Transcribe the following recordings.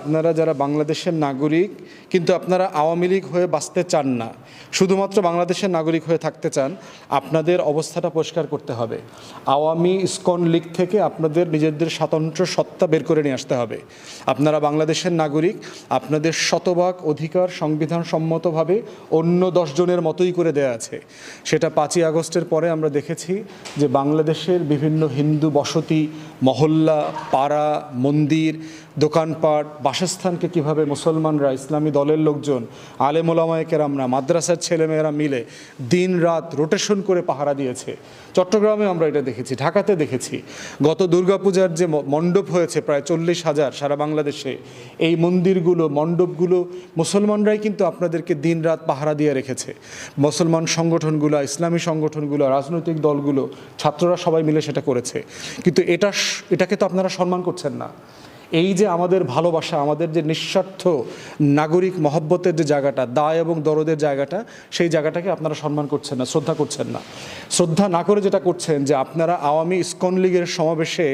আপনারা যারা বাংলাদেশের নাগরিক কিন্তু আপনারা আওয়ামী লীগ হয়ে বাঁচতে চান না, শুধুমাত্র বাংলাদেশের নাগরিক হয়ে থাকতে চান, আপনাদের অবস্থাটা পরিষ্কার করতে হবে। আওয়ামী ইসকন লীগ থেকে আপনাদের নিজেদের স্বতন্ত্র সত্তা বের করে নিয়ে আসতে হবে। আপনারা বাংলাদেশের নাগরিক, আপনাদের শতভাগ অধিকার সংবিধান সম্মতভাবে অন্য 10 জনের মতোই করে দেয়া আছে। সেটা 5ই আগস্টের পরে আমরা দেখেছি যে বাংলাদেশের বিভিন্ন হিন্দু বসতি, মহল্লা, পাড়া, মন্দির, দোকানপাট, বাসস্থানকে কিভাবে মুসলমানরা, ইসলামী দলের লোকজন, আলেম ওলামায়ে কেরামরা, মাদ্রাসার ছেলেমেয়েরা মিলে দিন রাত রোটেশন করে পাহারা দিয়েছে। চট্টগ্রামে আমরা এটা দেখেছি, ঢাকাতে দেখেছি। গত দুর্গাপূজার যে মণ্ডপ হয়েছে প্রায় 40,000 সারা বাংলাদেশে, এই মন্দিরগুলো, মণ্ডপগুলো মুসলমানরাই কিন্তু আপনাদেরকে দিন রাত পাহারা দিয়ে রেখেছে। মুসলমান সংগঠনগুলো, ইসলামী সংগঠনগুলো, রাজনৈতিক দলগুলো, ছাত্ররা সবাই মিলে সেটা করেছে। কিন্তু এটাকে তো আপনারা সম্মান করছেন না। এই যে আমাদের ভালোবাসা, আমাদের যে নিঃস্বার্থ নাগরিক মহব্বতের যে জায়গাটা, দায় এবং দরদের জায়গাটা, সেই জায়গাটাকে আপনারা সম্মান করছেন না, শ্রদ্ধা করছেন না। শ্রদ্ধা না করে যেটা করছেন যে আপনারা আওয়ামী ইসকন লীগের সমাবেশে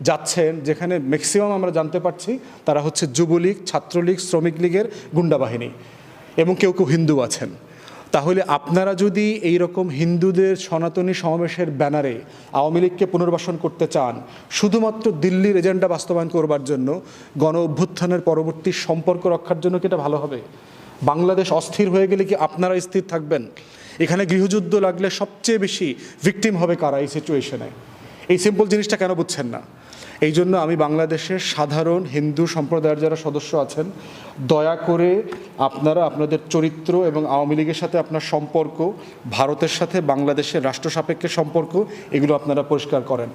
যাচ্ছেন, যেখানে ম্যাক্সিমাম আমরা জানতে পারছি তারা হচ্ছে যুবলীগ, ছাত্রলীগ, শ্রমিক লীগের গুন্ডা বাহিনী এবং কেউ কেউ হিন্দু আছেন। তাহলে আপনারা যদি এই রকম হিন্দুদের সনাতনী সমাবেশের ব্যানারে আওয়ামী লীগকে পুনর্বাসন করতে চান, শুধুমাত্র দিল্লির এজেন্ডা বাস্তবায়ন করবার জন্য, গণ অভ্যুত্থানের পরবর্তী সম্পর্ক রক্ষার জন্য কি এটা ভালো হবে? বাংলাদেশ অস্থির হয়ে গেলে কি আপনারা স্থির থাকবেন? এখানে গৃহযুদ্ধ লাগলে সবচেয়ে বেশি ভিকটিম হবে কারা এই সিচুয়েশনে? এই সিম্পল জিনিসটা কেন বুঝছেন না? এই জন্য আমি বাংলাদেশের সাধারণ হিন্দু সম্প্রদায়ের যারা সদস্য আছেন, দয়া করে আপনারা আপনাদের চরিত্র এবং আওয়ামী লীগের সাথে আপনার সম্পর্ক, ভারতের সাথে বাংলাদেশের রাষ্ট্র সাপেক্ষে সম্পর্ক, এগুলো আপনারা পরিষ্কার করেন।